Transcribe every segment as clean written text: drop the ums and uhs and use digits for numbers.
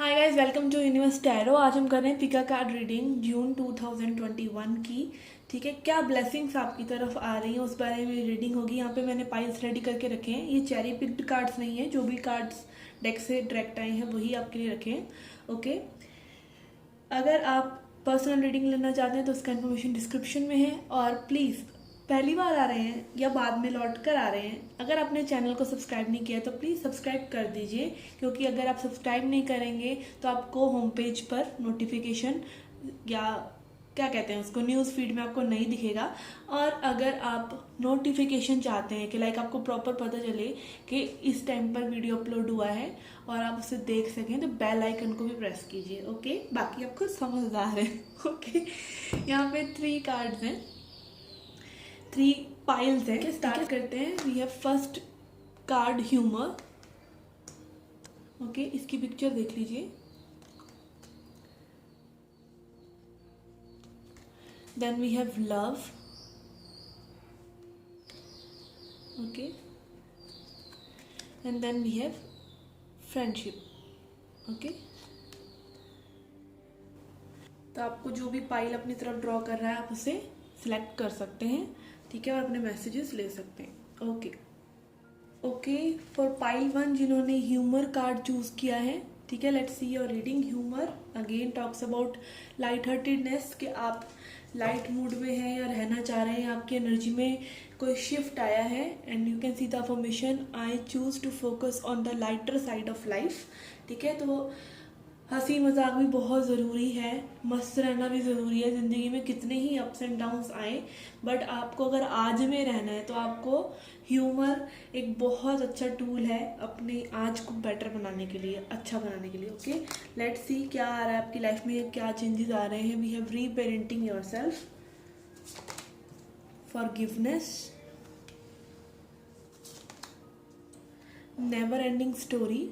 Hi guys, welcome to universe tarot. आज हम कर रहे हैं पिका कार्ड रीडिंग जून 2021 की। ठीक है, क्या ब्लेसिंग्स आपकी तरफ आ रही हैं उस बारे में रीडिंग होगी। यहाँ पे मैंने पाइल्स रेडी करके रखे हैं। ये चेरी पिक्ड कार्ड्स नहीं है, जो भी कार्ड्स डेक से डायरेक्ट आए हैं वही आपके लिए रखे हैं। ओके, अगर आप पर्सनल रीडिंग लेना चाहते हैं तो उसका इन्फॉर्मेशन डिस्क्रिप्शन में है। और प्लीज़ पहली बार आ रहे हैं या बाद में लौट कर आ रहे हैं, अगर आपने चैनल को सब्सक्राइब नहीं किया तो प्लीज़ सब्सक्राइब कर दीजिए, क्योंकि अगर आप सब्सक्राइब नहीं करेंगे तो आपको होम पेज पर नोटिफिकेशन या क्या कहते हैं उसको, न्यूज़ फीड में आपको नहीं दिखेगा। और अगर आप नोटिफिकेशन चाहते हैं कि लाइक आपको प्रॉपर पता चले कि इस टाइम पर वीडियो अपलोड हुआ है और आप उसे देख सकें, तो बेल आइकन को भी प्रेस कीजिए। ओके, बाकी आपको समझदार है। ओके, यहाँ पे 3 कार्ड्स हैं, 3 पाइल्स हैं। स्टार्ट करते हैं। We have first card humour. Okay, इसकी पिक्चर देख लीजिए। Then we have love. Okay, and then we have friendship. Okay, तो आपको जो भी पाइल अपनी तरफ ड्रॉ कर रहा है आप उसे सिलेक्ट कर सकते हैं। ठीक है, और अपने मैसेजेस ले सकते हैं। ओके ओके, फॉर पाइल 1 जिन्होंने ह्यूमर कार्ड चूज किया है, ठीक है, let's see your reading. Humour again talks about light heartedness, कि आप लाइट मूड में हैं या रहना चाह रहे हैं, आपकी एनर्जी में कोई शिफ्ट आया है। And you can see the affirmation, I choose to focus on the lighter side of life. ठीक है, तो हंसी मजाक भी बहुत ज़रूरी है, मस्त रहना भी ज़रूरी है। ज़िंदगी में कितने ही अप्स एंड डाउन्स आए, बट आपको अगर आज में रहना है तो आपको ह्यूमर एक बहुत अच्छा टूल है अपने आज को बेटर बनाने के लिए, अच्छा बनाने के लिए। ओके, लेट्स सी क्या आ रहा है आपकी लाइफ में, क्या चेंजेस आ रहे हैं। We have reparenting yourself, forgiveness, never ending story,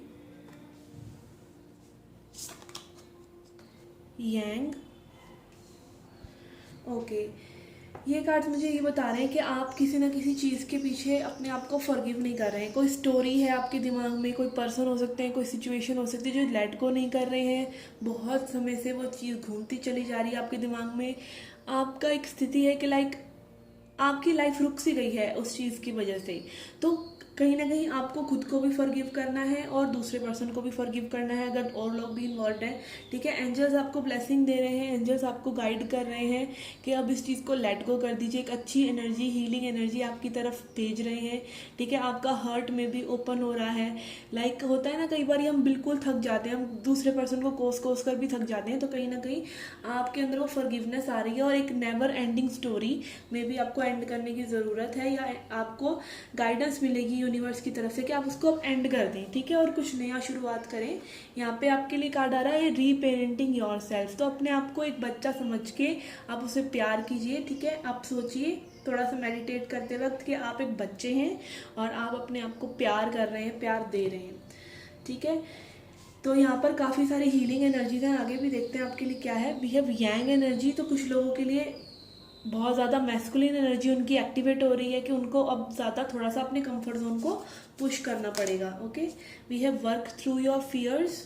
यांग। ओके, ये कार्ड्स मुझे ये बता रहे हैं कि आप किसी ना किसी चीज़ के पीछे अपने आप को फॉरगिव नहीं कर रहे हैं। कोई स्टोरी है आपके दिमाग में, कोई पर्सन हो सकते हैं, कोई सिचुएशन हो सकती है जो लेट गो नहीं कर रहे हैं। बहुत समय से वो चीज़ घूमती चली जा रही है आपके दिमाग में। आपका एक स्थिति है कि लाइक आपकी लाइफ रुक सी गई है उस चीज़ की वजह से। तो कहीं ना कहीं आपको खुद को भी फॉरगिव करना है और दूसरे पर्सन को भी फॉरगिव करना है, अगर और लोग भी इन्वॉल्व हैं। ठीक है, एंजल्स आपको ब्लेसिंग दे रहे हैं, एंजल्स आपको गाइड कर रहे हैं कि अब इस चीज़ को लेट गो कर दीजिए। एक अच्छी एनर्जी, हीलिंग एनर्जी आपकी तरफ भेज रहे हैं। ठीक है, आपका हार्ट में भी ओपन हो रहा है। लाइक होता है ना, कई बार हम बिल्कुल थक जाते हैं, हम दूसरे पर्सन को कोस कोस कर भी थक जाते हैं, तो कहीं ना कहीं आपके अंदर वो फॉरगिवनेस आ रही है। और एक नेवर एंडिंग स्टोरी में भी आपको एंड करने की ज़रूरत है, या आपको गाइडेंस मिलेगी यूनिवर्स की तरफ से कि आप उसको अब एंड कर दें। ठीक है, और कुछ नया शुरुआत करें। यहाँ पे आपके लिए कार्ड आ रहा है रीपेरेंटिंग योरसेल्फ। तो अपने आप को एक बच्चा समझ के आप उसे प्यार कीजिए। ठीक है, आप सोचिए थोड़ा सा मेडिटेट करते वक्त कि आप एक बच्चे हैं और आप अपने आप को प्यार कर रहे हैं, प्यार दे रहे हैं। ठीक है, तो यहाँ पर काफ़ी सारी हीलिंग एनर्जीज हैं। आगे भी देखते हैं आपके लिए क्या है। वी हैव यांग एनर्जी, तो कुछ लोगों के लिए बहुत ज़्यादा मैस्कुलिन एनर्जी उनकी एक्टिवेट हो रही है कि उनको अब ज़्यादा थोड़ा सा अपने कंफर्ट जोन को पुश करना पड़ेगा। Okay, we have work through your fears,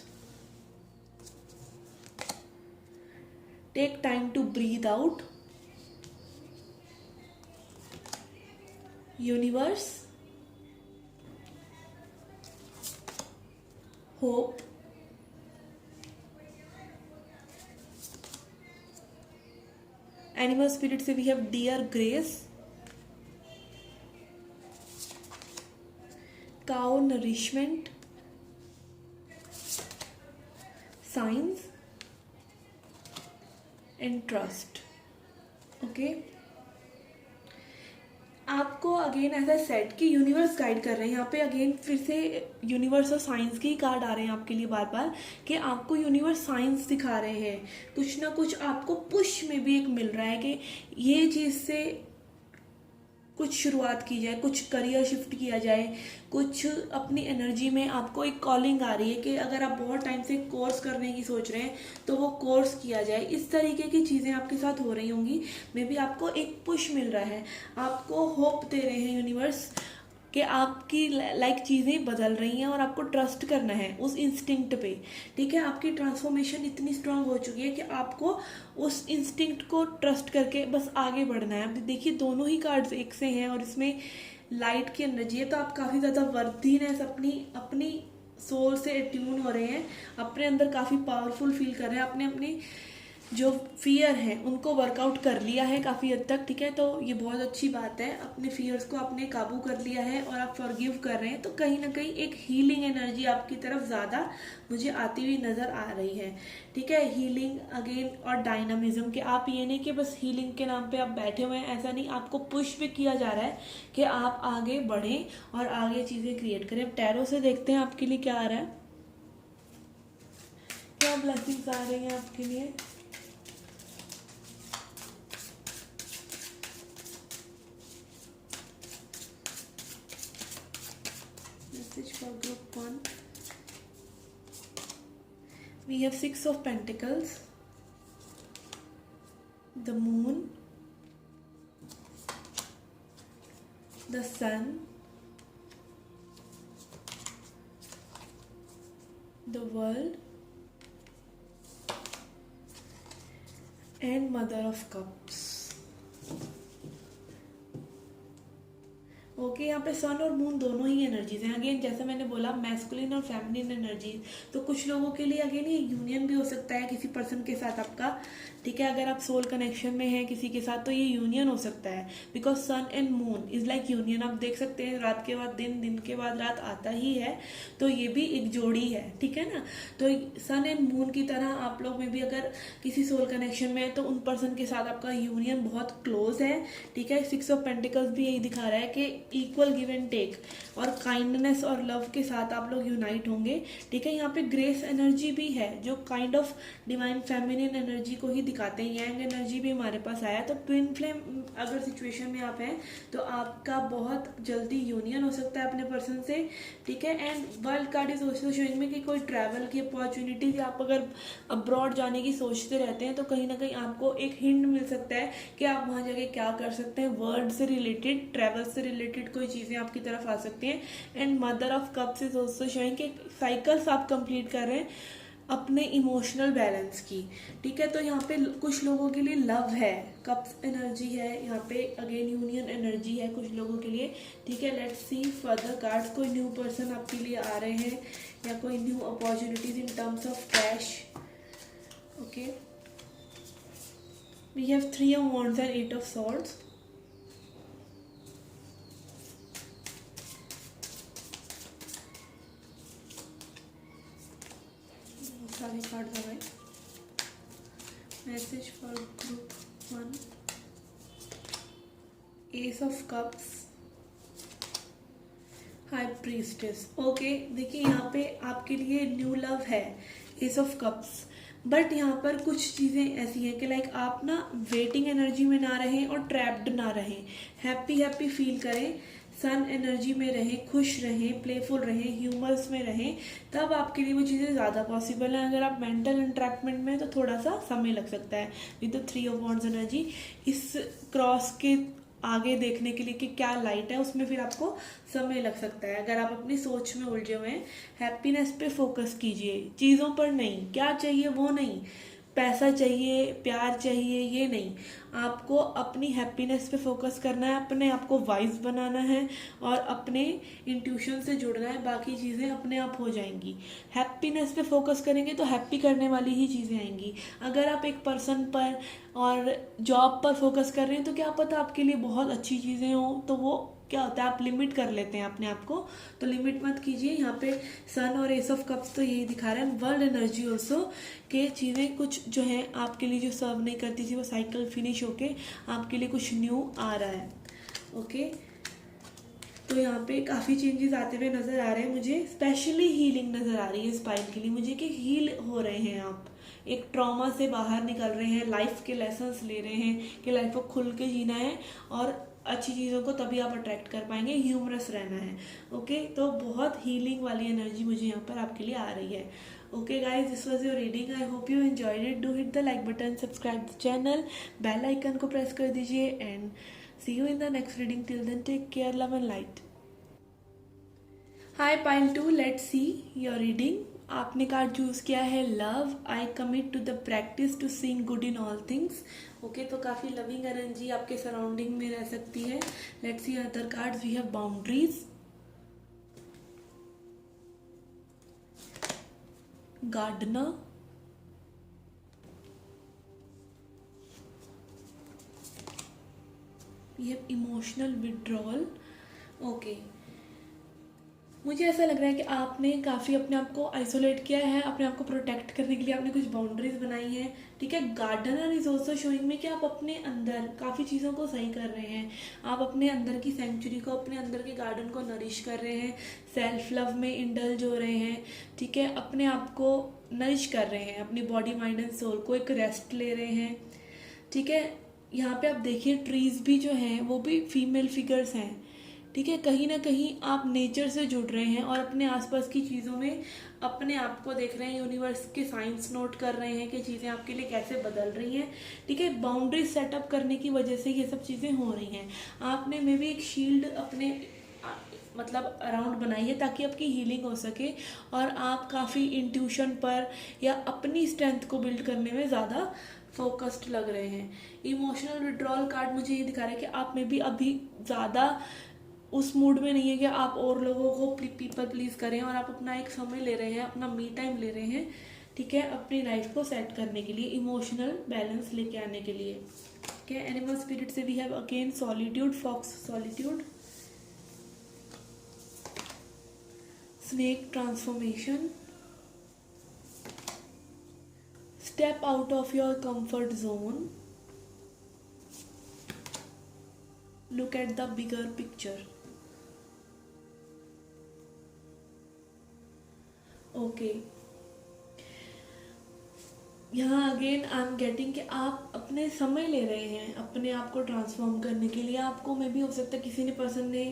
take time to breathe out, universe, hope, animal spirit से we have deer grace, cow nourishment, science and trust. Okay, आपको अगेन ऐसा सेट कि universe guide कर रहे हैं। यहाँ पे अगेन फिर से यूनिवर्स और साइंस के ही कार्ड आ रहे हैं आपके लिए बार बार, कि आपको यूनिवर्स साइंस दिखा रहे हैं। कुछ ना कुछ आपको पुश में भी एक मिल रहा है कि ये चीज़ से कुछ शुरुआत की जाए, कुछ करियर शिफ्ट किया जाए, कुछ अपनी एनर्जी में आपको एक कॉलिंग आ रही है कि अगर आप बहुत टाइम से कोर्स करने की सोच रहे हैं तो वो कोर्स किया जाए। इस तरीके की चीज़ें आपके साथ हो रही होंगी। मे बी आपको एक पुश मिल रहा है, आपको होप दे रहे हैं यूनिवर्स। कि आपकी लाइक चीज़ें बदल रही हैं और आपको ट्रस्ट करना है उस इंस्टिंक्ट पे। ठीक है, आपकी ट्रांसफॉर्मेशन इतनी स्ट्रांग हो चुकी है कि आपको उस इंस्टिंक्ट को ट्रस्ट करके बस आगे बढ़ना है। अब देखिए दोनों ही कार्ड्स एक से हैं और इसमें लाइट की एनर्जी है, तो आप काफ़ी ज़्यादा वर्दीनेस अपनी अपनी सोल से ट्यून हो रहे हैं, अपने अंदर काफ़ी पावरफुल फील कर रहे हैं, अपने अपने जो फियर है उनको वर्कआउट कर लिया है काफ़ी हद तक। ठीक है, तो ये बहुत अच्छी बात है, अपने फियर्स को आपने काबू कर लिया है और आप फॉरगिव कर रहे हैं, तो कहीं ना कहीं एक हीलिंग एनर्जी आपकी तरफ ज़्यादा मुझे आती हुई नज़र आ रही है। ठीक है, हीलिंग अगेन और डायनामिज्म के आप ये नहीं कि बस हीलिंग के नाम पे आप बैठे हुए हैं, ऐसा नहीं, आपको पुश भी किया जा रहा है कि आप आगे बढ़ें और आगे चीज़ें क्रिएट करें। अब टैरो से देखते हैं आपके लिए क्या आ रहा है, क्या ब्लेसिंग्स आ रही हैं आपके लिए। Message for group 1. We have 6 of Pentacles, the Moon, the Sun, the World, and Mother of Cups. Okay, यहाँ पे सन और मून दोनों ही एनर्जीज हैं। अगेन जैसे मैंने बोला मैस्कुलिन और फेमिनिन एनर्जीज, तो कुछ लोगों के लिए अगेन ये यूनियन भी हो सकता है किसी पर्सन के साथ आपका। ठीक है, अगर आप सोल कनेक्शन में हैं किसी के साथ तो ये यूनियन हो सकता है, because sun and moon is like union. आप देख सकते हैं रात के बाद दिन, दिन के बाद रात आता ही है, तो ये भी एक जोड़ी है। ठीक है ना, तो सन एंड मून की तरह आप लोग में भी अगर किसी सोल कनेक्शन में है तो उन पर्सन के साथ आपका यूनियन बहुत क्लोज है। ठीक है, 6 ऑफ पेंटिकल्स भी यही दिखा रहा है कि इक्वल गिव एंड टेक और काइंडनेस और लव के साथ आप लोग यूनाइट होंगे। ठीक है, यहाँ पे ग्रेस एनर्जी भी है जो kind of divine feminine energy को ही दिखाते हैं। यंग एनर्जी भी हमारे पास आया, तो ट्विन फ्लेम अगर सिचुएशन में आप हैं तो आपका बहुत जल्दी यूनियन हो सकता है अपने पर्सन से। ठीक है, and world card is also showing में कि कोई ट्रैवल की अपॉर्चुनिटीज, आप अगर अब्रॉड जाने की सोचते रहते हैं तो कहीं ना कहीं आपको एक हिंट मिल सकता है कि आप वहाँ जाके क्या कर सकते हैं। वर्ल्ड से रिलेटेड, ट्रैवल से रिलेटेड कोई चीज़ें आपकी तरफ आ सकती हैं। And mother of cups is also showing कि साइकिल्स आप कंप्लीट कर रहे हैं अपने इमोशनल बैलेंस की। ठीक है, तो यहाँ पे कुछ लोगों के लिए लव है, कप्स एनर्जी है, यहाँ पे अगेन यूनियन एनर्जी है कुछ लोगों के लिए। ठीक है, लेट्स सी फर्दर कार्ड्स। कोई न्यू पर्सन आपके लिए आ रहे हैं या कोई new opportunities in terms of cash. Okay, we have 3 of Wands and 8 of Swords. सारे कार्ड लगाए। Message for group 1, ace of cups, high priestess. Okay, देखिए यहाँ पे आपके लिए न्यू लव है, एस ऑफ कप्स, बट यहाँ पर कुछ चीज़ें ऐसी हैं कि लाइक आप ना वेटिंग एनर्जी में ना रहें और ट्रैप्ड ना रहें, हैप्पी हैप्पी फील करें, सन एनर्जी में रहें, खुश रहें, प्लेफुल रहें, ह्यूमर्स में रहें, तब आपके लिए वो चीज़ें ज़्यादा पॉसिबल हैं। अगर आप मेंटल इंट्रैक्टमेंट में तो थोड़ा सा समय लग सकता है with the 3 of Wands energy. इस क्रॉस के आगे देखने के लिए कि क्या लाइट है उसमें फिर आपको समय लग सकता है अगर आप अपनी सोच में उलझे हुए हैं। हैप्पीनेस पे फोकस कीजिए, चीज़ों पर नहीं, क्या चाहिए वो नहीं, पैसा चाहिए, प्यार चाहिए, ये नहीं, आपको अपनी हैप्पीनेस पे फोकस करना है, अपने आप को वाइज बनाना है और अपने इंट्यूशन से जुड़ना है, बाकी चीज़ें अपने आप हो जाएंगी। हैप्पीनेस पे फोकस करेंगे तो हैप्पी करने वाली ही चीज़ें आएंगी। अगर आप एक पर्सन पर और जॉब पर फोकस कर रहे हैं तो क्या पता आपके लिए बहुत अच्छी चीज़ें हों, तो वो क्या होता है आप लिमिट कर लेते हैं अपने आप को, तो लिमिट मत कीजिए। यहाँ पे सन और एस ऑफ कप्स तो यही दिखा रहे हैं, वर्ल्ड एनर्जी ऑल्सो के चीज़ें कुछ जो है आपके लिए जो सर्व नहीं करती थी वो साइकिल फिनिश होके आपके लिए कुछ न्यू आ रहा है। ओके, तो यहाँ पे काफ़ी चेंजेस आते हुए नज़र आ रहे हैं मुझे, स्पेशली हीलिंग नज़र आ रही है स्पाइन के लिए मुझे कि हील हो रहे हैं आप, एक ट्रॉमा से बाहर निकल रहे हैं, लाइफ के लेसन्स ले रहे हैं कि लाइफ को खुल के जीना है और अच्छी चीज़ों को तभी आप अट्रैक्ट कर पाएंगे, ह्यूमरस रहना है। ओके, तो बहुत हीलिंग वाली एनर्जी मुझे यहाँ पर आपके लिए आ रही है। Okay guys, this was your reading, I hope you enjoyed it. Do hit the like button, subscribe the channel, bell icon को प्रेस कर दीजिए and see you in the next reading. Till then take care, love and light. Hi pile two, let's see your reading. आपने card choose किया है love. I commit to the practice to seeing good in all things. Okay, तो काफ़ी loving energy आपके surrounding में रह सकती है। Let's see other cards. We have boundaries, gardener, we have emotional withdrawal. Okay, मुझे ऐसा लग रहा है कि आपने काफ़ी अपने आप को आइसोलेट किया है, अपने आप को प्रोटेक्ट करने के लिए आपने कुछ बाउंड्रीज बनाई हैं। ठीक है, गार्डनर इज ऑल्सो शोइंग में कि आप अपने अंदर काफ़ी चीज़ों को सही कर रहे हैं। आप अपने अंदर की सेंचुरी को, अपने अंदर के गार्डन को नरिश कर रहे हैं, सेल्फ लव में इंडल्ज हो रहे हैं। ठीक है, अपने आप को नरिश कर रहे हैं, अपनी बॉडी माइंड एंड सोल को एक रेस्ट ले रहे हैं। ठीक है, यहाँ पे आप देखिए ट्रीज भी जो हैं वो भी फीमेल फिगर्स हैं। ठीक है, कहीं ना कहीं आप नेचर से जुड़ रहे हैं और अपने आसपास की चीज़ों में अपने आप को देख रहे हैं, यूनिवर्स के साइंस नोट कर रहे हैं कि चीज़ें आपके लिए कैसे बदल रही हैं। ठीक है, बाउंड्री सेटअप करने की वजह से ये सब चीज़ें हो रही हैं। आपने मे भी एक शील्ड अपने मतलब अराउंड बनाई है ताकि आपकी हीलिंग हो सके और आप काफ़ी इंट्यूशन पर या अपनी स्ट्रेंथ को बिल्ड करने में ज़्यादा फोकस्ड लग रहे हैं। इमोशनल विड्रॉल कार्ड मुझे ये दिखा रहा है कि आप में भी अभी ज़्यादा उस मूड में नहीं है कि आप और लोगों को पीपल प्लीज करें और आप अपना एक समय ले रहे हैं, अपना मी टाइम ले रहे हैं। ठीक है, अपनी लाइफ को सेट करने के लिए, इमोशनल बैलेंस लेके आने के लिए। ठीक है, एनिमल स्पिरिट से we have again solitude, fox solitude, snake transformation, step out of your comfort zone, look at the bigger picture. Okay, यहाँ अगेन आई एम गेटिंग कि आप अपने समय ले रहे हैं अपने आप को ट्रांसफॉर्म करने के लिए। आपको में भी हो सकता है किसी ने पर्सन ने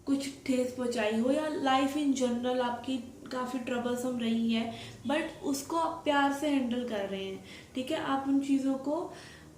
कुछ ठेस पहुंचाई हो या लाइफ इन जनरल आपकी काफ़ी ट्रबलसम रही है, बट उसको आप प्यार से हैंडल कर रहे हैं। ठीक है, आप उन चीज़ों को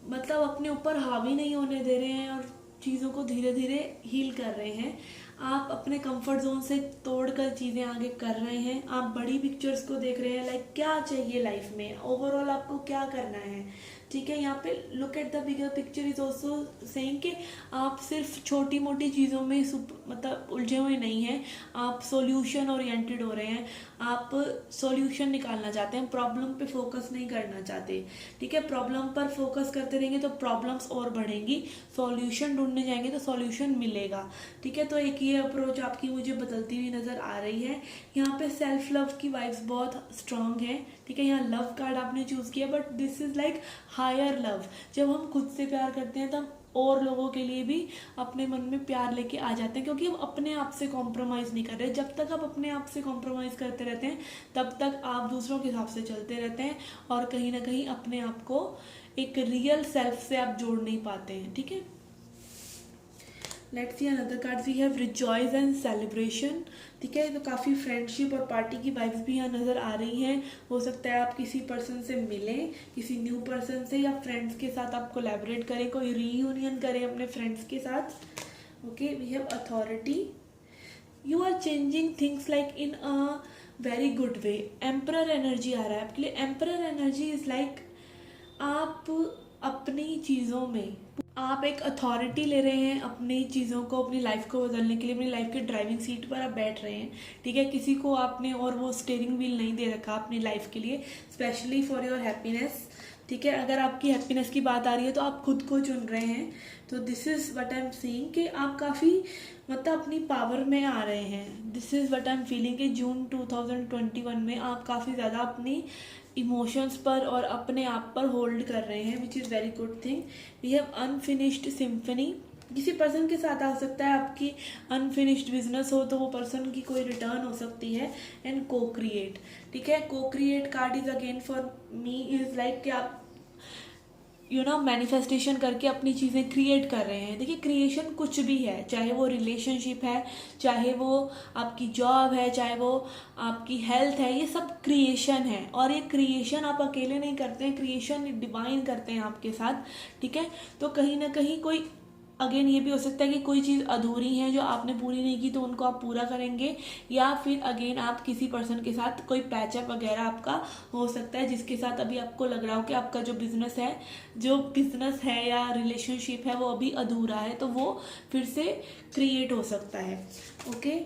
मतलब अपने ऊपर हावी नहीं होने दे रहे हैं और चीज़ों को धीरे धीरे हील कर रहे हैं। आप अपने कंफर्ट जोन से तोड़कर चीज़ें आगे कर रहे हैं। आप बड़ी पिक्चर्स को देख रहे हैं, लाइक क्या चाहिए लाइफ में, ओवरऑल आपको क्या करना है। ठीक है, यहाँ पे look at the bigger picture is also saying कि आप सिर्फ छोटी मोटी चीज़ों में मतलब उलझे हुए नहीं हैं, आप सॉल्यूशन ओरिएंटेड हो रहे हैं। आप सॉल्यूशन निकालना चाहते हैं, प्रॉब्लम पे फोकस नहीं करना चाहते। ठीक है, प्रॉब्लम पर फोकस करते रहेंगे तो प्रॉब्लम्स और बढ़ेंगी, सॉल्यूशन ढूंढने जाएंगे तो सॉल्यूशन मिलेगा। ठीक है, तो एक ये अप्रोच आपकी मुझे बदलती हुई नज़र आ रही है। यहाँ पे सेल्फ लव की वाइब्स बहुत स्ट्रांग है। ठीक है, यहाँ लव कार्ड आपने चूज किया, but this is like higher love. जब हम खुद से प्यार करते हैं तब और लोगों के लिए भी अपने मन में प्यार लेके आ जाते हैं, क्योंकि हम अपने आप से कॉम्प्रोमाइज़ नहीं कर रहे। जब तक आप अपने आप से कॉम्प्रोमाइज़ करते रहते हैं तब तक आप दूसरों के हिसाब से चलते रहते हैं और कहीं ना कहीं अपने आप को एक रियल सेल्फ से आप जोड़ नहीं पाते हैं। ठीक है, let's see another card. We have rejoice and celebration. ठीक है, तो काफ़ी फ्रेंडशिप और पार्टी की वाइब्स भी यहाँ नज़र आ रही हैं। हो सकता है आप किसी पर्सन से मिलें, किसी न्यू पर्सन से, या फ्रेंड्स के साथ आप कोलैबोरेट करें, कोई रीयूनियन करें अपने फ्रेंड्स के साथ। Okay, we have authority. You are changing things like in a very good way. Emperor energy आ रहा है आपके लिए। एम्परर एनर्जी इज लाइक आप अपनी चीज़ों में आप एक अथॉरिटी ले रहे हैं, अपनी चीज़ों को, अपनी लाइफ को बदलने के लिए। अपनी लाइफ के ड्राइविंग सीट पर आप बैठ रहे हैं। ठीक है, किसी को आपने और वो स्टीयरिंग व्हील नहीं दे रखा अपनी लाइफ के लिए, स्पेशली फॉर योर हैप्पीनेस। ठीक है, अगर आपकी हैप्पीनेस की बात आ रही है तो आप खुद को चुन रहे हैं। तो this is what I am seeing कि आप काफ़ी मतलब अपनी पावर में आ रहे हैं। This is what I am feeling कि जून 2021 में आप काफ़ी ज़्यादा अपनी इमोशंस पर और अपने आप पर होल्ड कर रहे हैं, which is very good thing. We have unfinished symphony. किसी पर्सन के साथ आ सकता है आपकी अनफिनिश्ड बिजनेस हो तो वो पर्सन की कोई रिटर्न हो सकती है। एंड को क्रिएट। ठीक है, को create card is again for me is like कि आप मैनिफेस्टेशन करके अपनी चीज़ें क्रिएट कर रहे हैं। देखिए, क्रिएशन कुछ भी है, चाहे वो रिलेशनशिप है, चाहे वो आपकी जॉब है, चाहे वो आपकी हेल्थ है, ये सब क्रिएशन है। और ये क्रिएशन आप अकेले नहीं करते हैं, क्रिएशन डिवाइन करते हैं आपके साथ। ठीक है, तो कहीं ना कहीं कोई अगेन ये भी हो सकता है कि कोई चीज़ अधूरी है जो आपने पूरी नहीं की तो उनको आप पूरा करेंगे, या फिर अगेन आप किसी पर्सन के साथ कोई पैचअप वगैरह आपका हो सकता है जिसके साथ अभी आपको लग रहा हो कि आपका जो बिजनेस है या रिलेशनशिप है वो अभी अधूरा है, तो वो फिर से क्रिएट हो सकता है। ओके,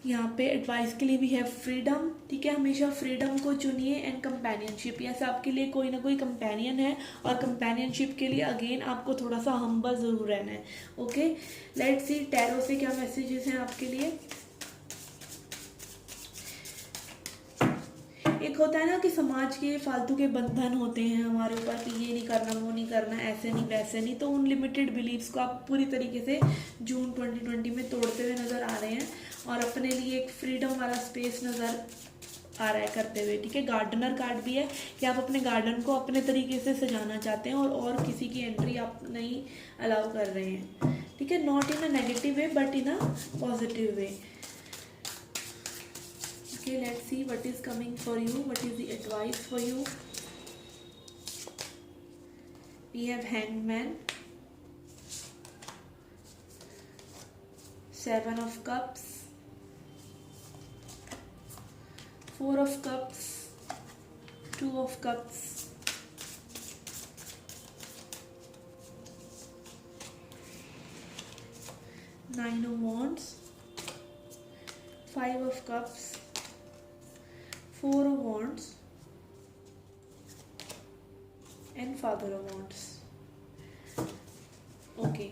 यहाँ पे एडवाइस के लिए भी है फ्रीडम, ठीक है, हमेशा फ्रीडम को चुनिए एंड कंपेनियनशिप, यस आपके लिए कोई ना कोई कंपेनियन है और कंपेनियनशिप के लिए अगेन आपको थोड़ा सा हम्बल ज़रूर रहना है। ओके, लेट्स सी टैरो से क्या मैसेजेस हैं आपके लिए। एक होता है ना कि समाज के फालतू के बंधन होते हैं हमारे ऊपर कि ये नहीं करना, वो नहीं करना, ऐसे नहीं वैसे नहीं, तो उन लिमिटेड बिलीव्स को आप पूरी तरीके से जून 2020 में तोड़ते हुए नज़र आ रहे हैं और अपने लिए एक फ्रीडम वाला स्पेस नज़र आ रहा है करते हुए, ठीक है। गार्डनर कार्ड भी है कि आप अपने गार्डन को अपने तरीके से सजाना चाहते हैं और किसी की एंट्री आप नहीं अलाउ कर रहे हैं, ठीक है, not in a negative way but in a positive way. Okay, let's see what is coming for you, what is the advice for you. We have Hangman, 7 of Cups, 4 of Cups, 2 of Cups, 9 of Wands, 5 of Cups, 4 of Wands and Father of Wands. Okay,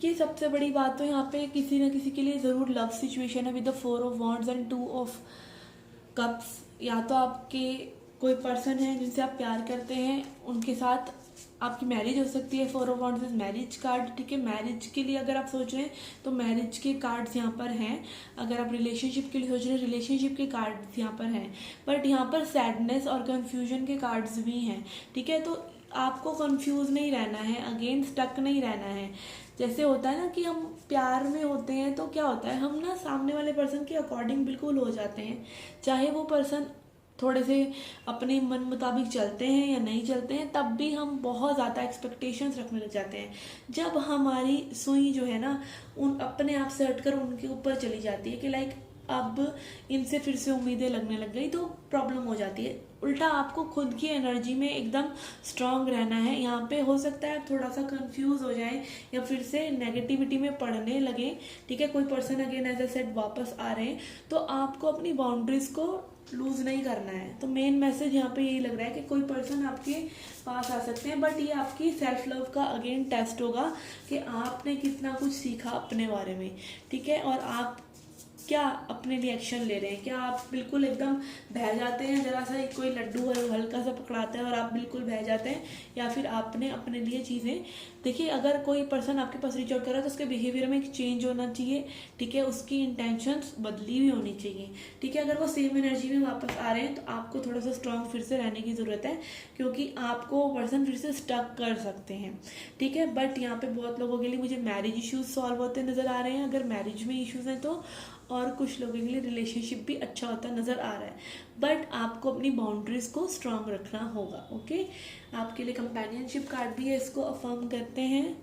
ये सबसे बड़ी बात तो यहाँ पे किसी न किसी के लिए ज़रूर लव सिचुएशन है with the 4 of wands and 2 of cups. या तो आपके कोई पर्सन है जिनसे आप प्यार करते हैं, उनके साथ आपकी मैरिज हो सकती है। 4 of wands is marriage card, ठीक है। मैरिज के लिए अगर आप सोच रहे हैं तो मैरिज के कार्ड्स यहाँ पर हैं। अगर आप रिलेशनशिप के लिए सोच रहे हैं, रिलेशनशिप के कार्ड्स यहाँ पर हैं। बट यहाँ पर सैडनेस और कन्फ्यूजन के कार्ड्स भी हैं, ठीक है। तो आपको कंफ्यूज नहीं रहना है, अगेन स्टक नहीं रहना है। जैसे होता है ना कि हम प्यार में होते हैं तो क्या होता है, हम ना सामने वाले पर्सन के अकॉर्डिंग बिल्कुल हो जाते हैं, चाहे वो पर्सन थोड़े से अपने मन मुताबिक चलते हैं या नहीं चलते हैं, तब भी हम बहुत ज़्यादा एक्सपेक्टेशंस रखने लग जाते हैं। जब हमारी सुई जो है ना उन अपने आप से हटकर उनके ऊपर चली जाती है कि लाइक अब इनसे फिर से उम्मीदें लगने लग गई, तो प्रॉब्लम हो जाती है। उल्टा आपको खुद की एनर्जी में एकदम स्ट्रांग रहना है। यहाँ पे हो सकता है आप थोड़ा सा कंफ्यूज हो जाएं या फिर से नेगेटिविटी में पड़ने लगे, ठीक है। कोई person again as I said वापस आ रहे हैं, तो आपको अपनी बाउंड्रीज को लूज नहीं करना है। तो मेन मैसेज यहाँ पे यही लग रहा है कि कोई पर्सन आपके पास आ सकते हैं, बट ये आपकी सेल्फ लव का अगेन टेस्ट होगा कि आपने कितना कुछ सीखा अपने बारे में, ठीक है। और आप क्या अपने लिए एक्शन ले रहे हैं, क्या आप बिल्कुल एकदम बह जाते हैं, जरा सा कोई लड्डू हल्का सा पकड़ाता है और आप बिल्कुल बह जाते हैं, या फिर आपने अपने लिए चीज़ें देखिए। अगर कोई पर्सन आपके पास रीच आउट कर रहा है तो उसके बिहेवियर में एक चेंज होना चाहिए, ठीक है। उसकी इंटेंशंस बदली हुई होनी चाहिए, ठीक है। अगर वो सेम एनर्जी में वापस आ रहे हैं तो आपको थोड़ा सा स्ट्रांग फिर से रहने की ज़रूरत है, क्योंकि आपको वो पर्सन फिर से स्टक कर सकते हैं, ठीक है। बट यहाँ पे बहुत लोगों के लिए मुझे मैरिज इश्यूज सॉल्व होते नज़र आ रहे हैं, अगर मैरिज में इश्यूज हैं तो, और कुछ लोगों के लिए रिलेशनशिप भी अच्छा होता नज़र आ रहा है। बट आपको अपनी बाउंड्रीज को स्ट्रांग रखना होगा, ओके। आपके लिए कंपेनियनशिप कार्ड भी है, इसको अफर्म करते हैं।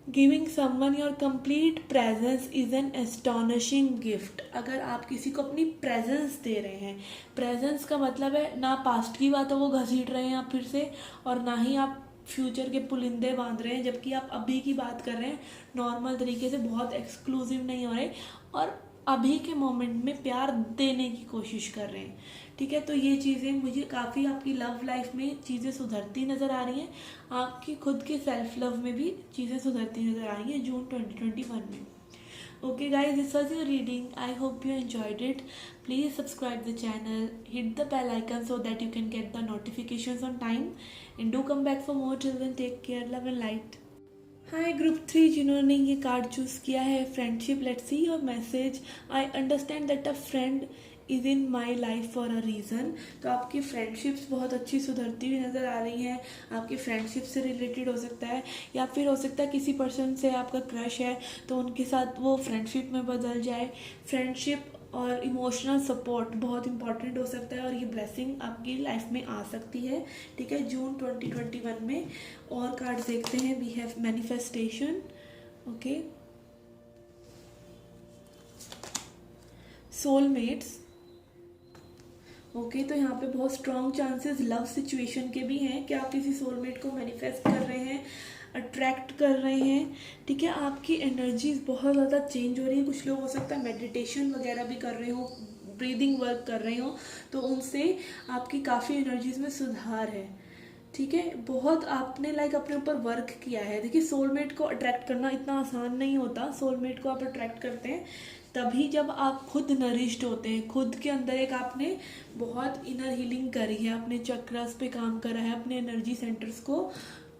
Giving someone your complete presence is an astonishing gift. अगर आप किसी को अपनी प्रेजेंस दे रहे हैं, प्रेजेंस का मतलब है ना पास्ट की बातों को घसीट रहे हैं आप फिर से, और ना ही आप फ्यूचर के पुलिंदे बांध रहे हैं, जबकि आप अभी की बात कर रहे हैं नॉर्मल तरीके से, बहुत एक्सक्लूसिव नहीं हो रहे, और अभी के मोमेंट में प्यार देने की कोशिश कर रहे हैं, ठीक है। तो ये चीज़ें मुझे काफ़ी आपकी लव लाइफ में चीज़ें सुधरती नज़र आ रही हैं, आपकी खुद के सेल्फ लव में भी चीज़ें सुधरती नज़र आ रही हैं जून 2021 में। Okay guys, this was your reading. I hope you enjoyed it. Please subscribe the channel, hit the bell icon so that you can get the notifications on time, and do come back for more. Till then, take care, love and light. Hi group 3 जिन्होंने ये card choose किया है, friendship, let's see your message. I understand that a friend is in my life for a reason. तो आपकी friendships बहुत अच्छी सुधरती हुई नज़र आ रही हैं। आपकी फ्रेंडशिप से रिलेटेड हो सकता है, या फिर हो सकता है किसी पर्सन से आपका क्रश है तो उनके साथ वो फ्रेंडशिप में बदल जाए। फ्रेंडशिप और इमोशनल सपोर्ट बहुत इंपॉर्टेंट हो सकता है, और ये ब्लेसिंग आपकी लाइफ में आ सकती है। ठीक है, जून 2021 में। और कार्ड्स देखते हैं। We have manifestation, okay, soulmates, okay. तो यहाँ पे बहुत स्ट्रॉन्ग चांसेस लव सिचुएशन के भी हैं कि आप किसी सोलमेट को मैनिफेस्ट कर रहे हैं, अट्रैक्ट कर रहे हैं। ठीक है, आपकी एनर्जीज बहुत ज़्यादा चेंज हो रही है। कुछ लोग हो सकता है मेडिटेशन वगैरह भी कर रहे हो, ब्रीदिंग वर्क कर रहे हो, तो उनसे आपकी काफ़ी एनर्जीज में सुधार है। ठीक है, बहुत आपने अपने ऊपर वर्क किया है। देखिए, सोलमेट को अट्रैक्ट करना इतना आसान नहीं होता। सोलमेट को आप अट्रैक्ट करते हैं तभी जब आप खुद नरिश्ड होते हैं, खुद के अंदर एक आपने बहुत इनर हीलिंग करी है, अपने चक्रस पे काम करा है, अपने एनर्जी सेंटर्स को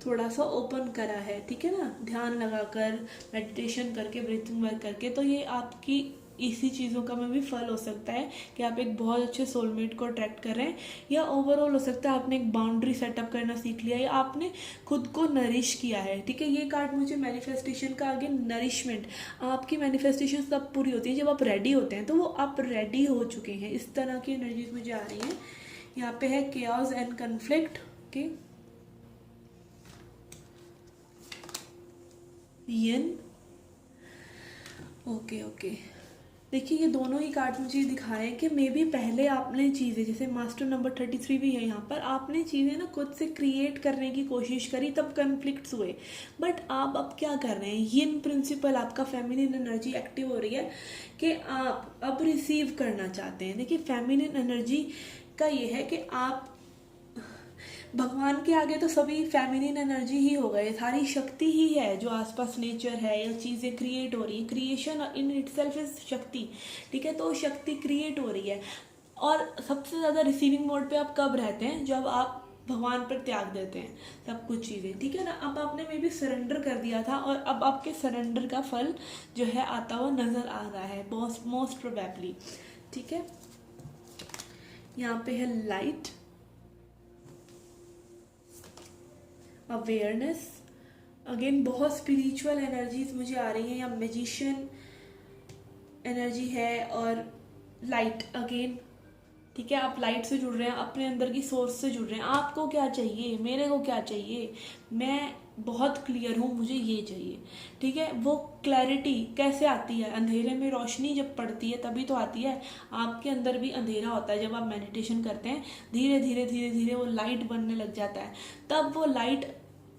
थोड़ा सा ओपन करा है। ठीक है ना, ध्यान लगाकर, मेडिटेशन करके, ब्रीथिंग वर्क करके। तो ये आपकी इसी चीज़ों का में भी फल हो सकता है कि आप एक बहुत अच्छे सोलमेट को अट्रैक्ट कर रहे हैं, या ओवरऑल हो सकता है आपने एक बाउंड्री सेटअप करना सीख लिया, या आपने खुद को नरिश किया है। ठीक है, ये कार्ड मुझे मैनिफेस्टेशन का, आगे नरिशमेंट। आपकी मैनिफेस्टेशन तब पूरी होती है जब आप रेडी होते हैं, तो वो आप रेडी हो चुके हैं। इस तरह की एनर्जीज मुझे आ रही हैं। यहाँ पे है chaos and conflict, okay, N, okay okay. देखिए, ये दोनों ही कार्ड मुझे दिखा रहे हैं कि मे बी पहले आपने चीज़ें, जैसे मास्टर नंबर 33 भी है यहाँ पर, आपने चीज़ें ना खुद से क्रिएट करने की कोशिश करी, तब कन्फ्लिक्ट्स हुए। बट आप अब क्या कर रहे हैं, यिन प्रिंसिपल, आपका फेमिनिन एनर्जी एक्टिव हो रही है कि आप अब रिसीव करना चाहते हैं। देखिए, फेमिनिन एनर्जी का ये है कि आप भगवान के आगे तो सभी फेमिनिन एनर्जी ही हो गए, सारी शक्ति ही है जो आसपास नेचर है या चीज़ें क्रिएट हो रही है। क्रिएशन इन इटसेल्फ इज शक्ति। ठीक है, तो शक्ति क्रिएट हो रही है। और सबसे ज़्यादा रिसीविंग मोड पे आप कब रहते हैं, जब आप भगवान पर त्याग देते हैं सब कुछ चीज़ें। ठीक है ना, अब आपने मे भी सरेंडर कर दिया था, और अब आपके सरेंडर का फल जो है आता हुआ नज़र आ रहा है मोस्ट प्रोबेबली। ठीक है, यहाँ पे है लाइट, अवेयरनेस, अगेन बहुत स्पिरिचुअल एनर्जीज मुझे आ रही हैं, या मैजिशियन एनर्जी है, और लाइट अगेन। ठीक है, आप लाइट से जुड़ रहे हैं, अपने अंदर की सोर्स से जुड़ रहे हैं। आपको क्या चाहिए, मेरे को क्या चाहिए, मैं बहुत क्लियर हूँ, मुझे ये चाहिए। ठीक है, वो क्लैरिटी कैसे आती है, अंधेरे में रोशनी जब पड़ती है तभी तो आती है। आपके अंदर भी अंधेरा होता है, जब आप मेडिटेशन करते हैं धीरे धीरे धीरे धीरे वो लाइट बनने लग जाता है, तब वो लाइट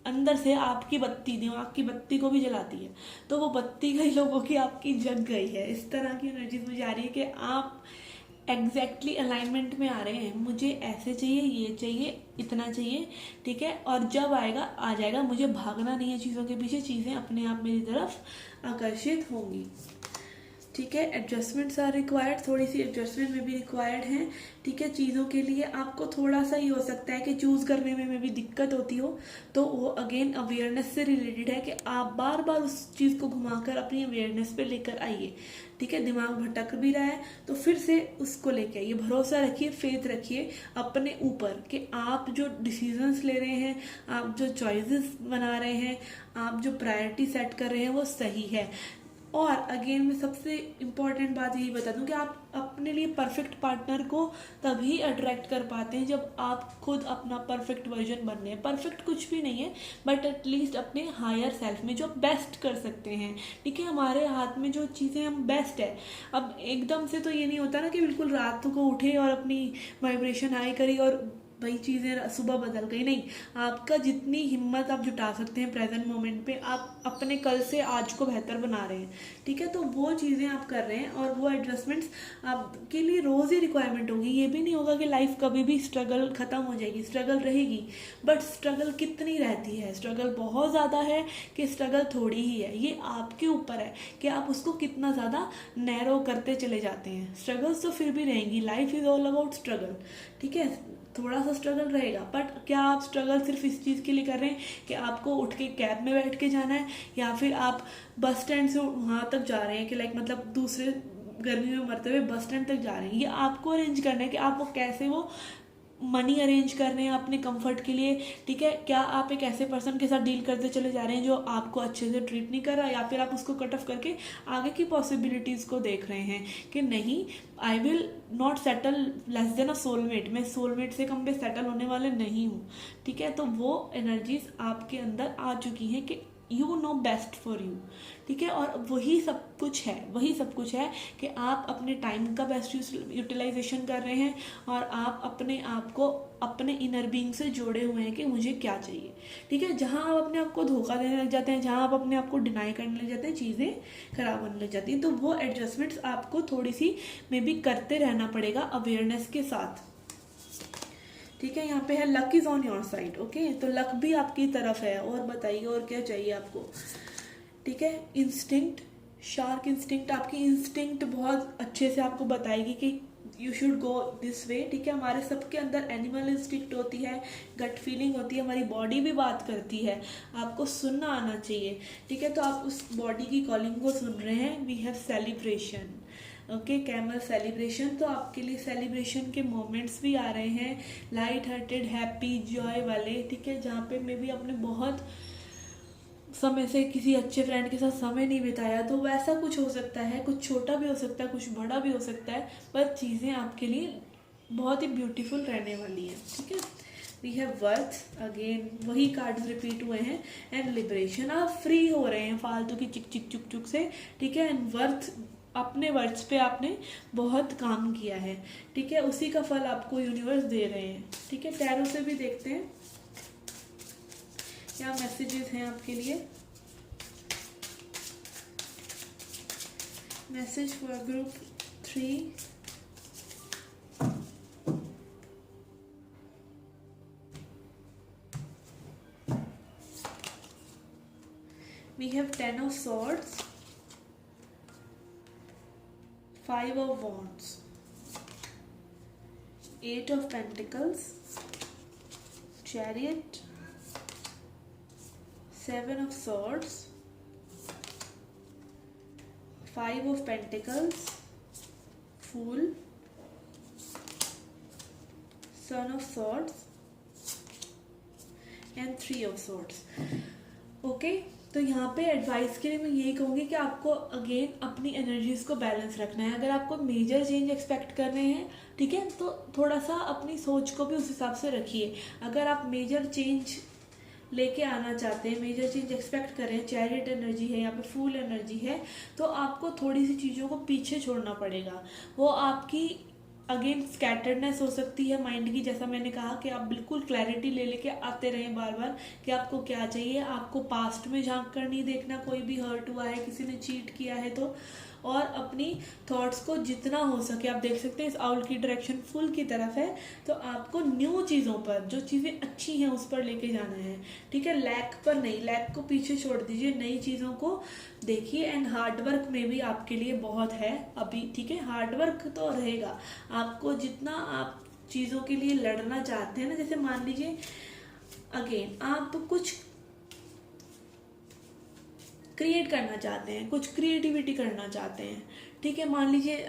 अंदर से आपकी बत्ती, दिमाग की बत्ती को भी जलाती है। तो वो बत्ती कई लोगों की आपकी जग गई है। इस तरह की एनर्जी मुझे आ रही है कि आप एग्जैक्टली अलाइनमेंट में आ रहे हैं, मुझे ऐसे चाहिए, ये चाहिए, इतना चाहिए। ठीक है, और जब आएगा आ जाएगा, मुझे भागना नहीं है चीज़ों के पीछे, चीज़ें अपने आप मेरी तरफ आकर्षित होंगी। ठीक है, एडजस्टमेंट्स आर रिक्वायर्ड, थोड़ी सी एडजस्टमेंट में भी रिक्वायर्ड हैं। ठीक है, चीज़ों के लिए आपको थोड़ा सा ही हो सकता है कि चूज़ करने में भी दिक्कत होती हो, तो वो अगेन अवेयरनेस से रिलेटेड है कि आप बार बार उस चीज़ को घुमाकर अपनी अवेयरनेस पे लेकर आइए। ठीक है, दिमाग भटक भी रहा है तो फिर से उसको लेके आइए, भरोसा रखिए, फेथ रखिए अपने ऊपर कि आप जो डिसीजंस ले रहे हैं, आप जो चॉइसेस बना रहे हैं, आप जो प्रायोरिटी सेट कर रहे हैं वो सही है। और अगेन मैं सबसे इम्पॉर्टेंट बात यही बता दूं कि आप अपने लिए परफेक्ट पार्टनर को तभी अट्रैक्ट कर पाते हैं जब आप खुद अपना परफेक्ट वर्जन बन रहे हैं। परफेक्ट कुछ भी नहीं है, बट एटलीस्ट अपने हायर सेल्फ में जो बेस्ट कर सकते हैं। ठीक है, हमारे हाथ में जो चीज़ें हम बेस्ट है। अब एकदम से तो ये नहीं होता ना कि बिल्कुल रात को उठे और अपनी वाइब्रेशन हाई करी और वही चीज़ें सुबह बदल गई, नहीं। आपका जितनी हिम्मत आप जुटा सकते हैं प्रेजेंट मोमेंट पे, आप अपने कल से आज को बेहतर बना रहे हैं। ठीक है, तो वो चीज़ें आप कर रहे हैं, और वो एडजस्टमेंट्स आपके लिए रोज़ ही रिक्वायरमेंट होगी। ये भी नहीं होगा कि लाइफ कभी भी स्ट्रगल ख़त्म हो जाएगी, स्ट्रगल रहेगी, बट स्ट्रगल कितनी रहती है, स्ट्रगल बहुत ज़्यादा है कि स्ट्रगल थोड़ी ही है, ये आपके ऊपर है कि आप उसको कितना ज़्यादा नैरो करते चले जाते हैं। स्ट्रगल्स तो फिर भी रहेंगी, life is all about struggle. ठीक है, थोड़ा सा स्ट्रगल रहेगा, बट क्या आप स्ट्रगल सिर्फ इस चीज़ के लिए कर रहे हैं कि आपको उठ के कैब में बैठ के जाना है, या फिर आप बस स्टैंड से वहाँ तक जा रहे हैं कि मतलब दूसरे गर्मी में मरते हुए बस स्टैंड तक जा रहे हैं। ये आपको अरेंज करना है कि आप वो कैसे वो मनी अरेंज कर रहे हैं अपने कंफर्ट के लिए, ठीक है। क्या आप एक ऐसे पर्सन के साथ डील करते चले जा रहे हैं जो आपको अच्छे से ट्रीट नहीं कर रहा, या फिर आप उसको कट ऑफ करके आगे की पॉसिबिलिटीज़ को देख रहे हैं कि नहीं, I will not settle less than a soulmate, मैं सोलमेट से कम पे सेटल होने वाले नहीं हूँ, ठीक है। तो वो एनर्जीज आपके अंदर आ चुकी हैं कि you know best for you, ठीक है। और वही सब कुछ है, वही सब कुछ है कि आप अपने टाइम का बेस्ट यूटिलाइजेशन कर रहे हैं और आप अपने आप को अपने इनर बीइंग से जोड़े हुए हैं कि मुझे क्या चाहिए, ठीक है। जहाँ आप अपने आप को धोखा देने लग जाते हैं, जहाँ आप अपने आप को डिनाई करने लग जाते हैं, चीज़ें खराब होने लग जाती हैं। तो वो एडजस्टमेंट्स आपको थोड़ी सी मे बी करते रहना पड़ेगा अवेयरनेस के साथ, ठीक है। यहाँ पे है luck is on your side, okay. तो लक भी आपकी तरफ है। और बताइए और क्या चाहिए आपको, ठीक है। इंस्टिंक्ट, शार्क इंस्टिंक्ट, आपकी इंस्टिंक्ट बहुत अच्छे से आपको बताएगी कि you should go this way, ठीक है। हमारे सबके अंदर एनिमल इंस्टिंक्ट होती है, गट फीलिंग होती है, हमारी बॉडी भी बात करती है, आपको सुनना आना चाहिए, ठीक है। तो आप उस बॉडी की कॉलिंग को सुन रहे हैं। We have celebration, okay, camel celebration. तो आपके लिए सेलिब्रेशन के मोमेंट्स भी आ रहे हैं, लाइट हार्टेड, हैप्पी, जॉय वाले, ठीक है। जहाँ पे मे बी आपने बहुत समय से किसी अच्छे फ्रेंड के साथ समय नहीं बिताया, तो वैसा कुछ हो सकता है, कुछ छोटा भी हो सकता है, कुछ बड़ा भी हो सकता है, पर चीज़ें आपके लिए बहुत ही ब्यूटीफुल रहने वाली हैं, ठीक है। वी हैव वर्थ, अगेन वही कार्ड्स रिपीट हुए हैं, एंड लिबरेशन, आप फ्री हो रहे हैं फालतू की चिक चिक चुक चुक से, ठीक है। एंड वर्थ, अपने वर्ड्स पे आपने बहुत काम किया है, ठीक है। उसी का फल आपको यूनिवर्स दे रहे हैं, ठीक है। टैरो से भी देखते हैं क्या मैसेजेस हैं आपके लिए। Message for group 3, we have 10 of swords, 5 of wands, 8 of pentacles, chariot, 7 of swords, 5 of pentacles, fool, son of swords and 3 of swords, okay। तो यहाँ पे एडवाइस के लिए मैं यही कहूँगी कि आपको अगेन अपनी एनर्जीज को बैलेंस रखना है। अगर आपको मेजर चेंज एक्सपेक्ट कर रहे हैं, ठीक है, तो थोड़ा सा अपनी सोच को भी उस हिसाब से रखिए। अगर आप मेजर चेंज लेके आना चाहते हैं, मेजर चेंज एक्सपेक्ट कर रहे हैं, चैरियट एनर्जी है, यहाँ पे फूल एनर्जी है, तो आपको थोड़ी सी चीज़ों को पीछे छोड़ना पड़ेगा। वो आपकी अगेन स्कैटर्डनेस हो सकती है माइंड की, जैसा मैंने कहा कि आप बिल्कुल क्लैरिटी ले लेके आते रहें बार बार कि आपको क्या चाहिए। आपको पास्ट में झांक कर नहीं देखना, कोई भी हर्ट हुआ है, किसी ने चीट किया है तो, और अपनी थॉट्स को जितना हो सके, आप देख सकते हैं इस आउल की डायरेक्शन फुल की तरफ है, तो आपको न्यू चीज़ों पर, जो चीज़ें अच्छी हैं उस पर लेके जाना है, ठीक है। लैक पर नहीं, लैक को पीछे छोड़ दीजिए, नई चीज़ों को देखिए। एंड हार्डवर्क में भी आपके लिए बहुत है अभी, ठीक है। हार्डवर्क तो रहेगा, आपको जितना आप चीज़ों के लिए लड़ना चाहते हैं ना, जैसे मान लीजिए अगेन आप कुछ क्रिएट करना चाहते हैं, कुछ क्रिएटिविटी करना चाहते हैं, ठीक है। मान लीजिए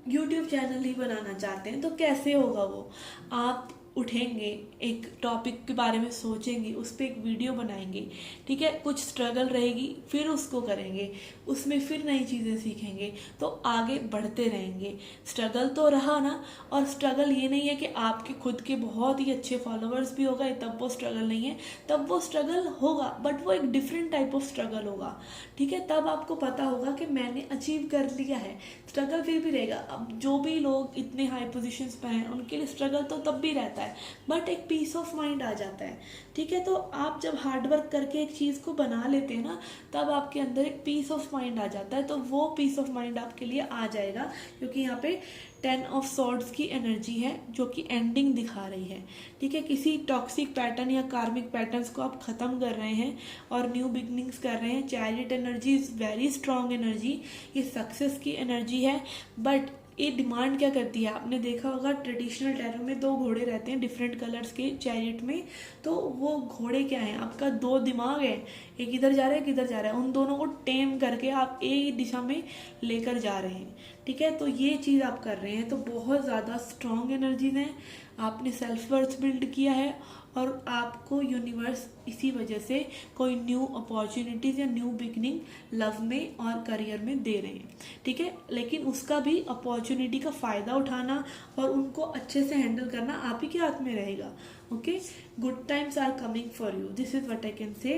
यूट्यूब चैनल ही बनाना चाहते हैं, तो कैसे होगा वो? आप उठेंगे, एक टॉपिक के बारे में सोचेंगे, उस पर एक वीडियो बनाएंगे, ठीक है। कुछ स्ट्रगल रहेगी, फिर उसको करेंगे, उसमें फिर नई चीज़ें सीखेंगे, तो आगे बढ़ते रहेंगे। स्ट्रगल तो रहा ना, और स्ट्रगल ये नहीं है कि आपके खुद के बहुत ही अच्छे फॉलोअर्स भी हो गए तब वो स्ट्रगल नहीं है, तब वो स्ट्रगल होगा, बट वो एक डिफरेंट टाइप ऑफ स्ट्रगल होगा, ठीक है। तब आपको पता होगा कि मैंने अचीव कर लिया है। स्ट्रगल फिर भी रहेगा। अब जो भी लोग इतने हाई पोजीशंस पर हैं उनके लिए स्ट्रगल तो तब भी रहता है, बट एक पीस ऑफ माइंड आ जाता है, ठीक है। तो आप जब हार्डवर्क करके एक चीज़ को बना लेते हैं ना, तब आपके अंदर एक पीस ऑफ माइंड आ जाता है। तो वो पीस ऑफ माइंड आपके लिए आ जाएगा, क्योंकि यहाँ पे 10 ऑफ सॉर्ड्स की एनर्जी है जो कि एंडिंग दिखा रही है, ठीक है। किसी टॉक्सिक पैटर्न या कार्मिक पैटर्न्स को आप ख़त्म कर रहे हैं और न्यू बिगनिंग्स कर रहे हैं। Chariot energy is very strong energy, ये सक्सेस की एनर्जी है। बट ये डिमांड क्या करती है, आपने देखा होगा ट्रेडिशनल टैरो में 2 घोड़े रहते हैं डिफरेंट कलर्स के चैरियट में, तो वो घोड़े क्या हैं? आपका 2 दिमाग है, एक इधर जा रहा है, एक इधर जा रहा है, उन दोनों को टेम करके आप एक ही दिशा में लेकर जा रहे हैं, ठीक है, तो ये चीज़ आप कर रहे हैं तो बहुत ज़्यादा स्ट्रॉन्ग एनर्जीज हैं, आपने सेल्फ वर्थ बिल्ड किया है और आपको यूनिवर्स इसी वजह से कोई न्यू अपॉर्चुनिटीज़ या न्यू बिगनिंग लव में और करियर में दे रहे हैं। ठीक है, लेकिन उसका भी अपॉर्चुनिटी का फ़ायदा उठाना और उनको अच्छे से हैंडल करना आप ही के हाथ में रहेगा। Okay, good times are coming for you, this is what I can say.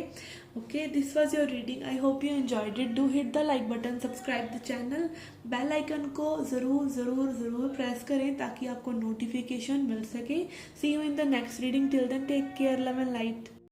Okay, this was your reading, I hope you enjoyed it. Do hit the like button, subscribe the channel, bell icon को ज़रूर ज़रूर ज़रूर press करें ताकि आपको notification मिल सके। See you in the next reading, till then take care, love and light.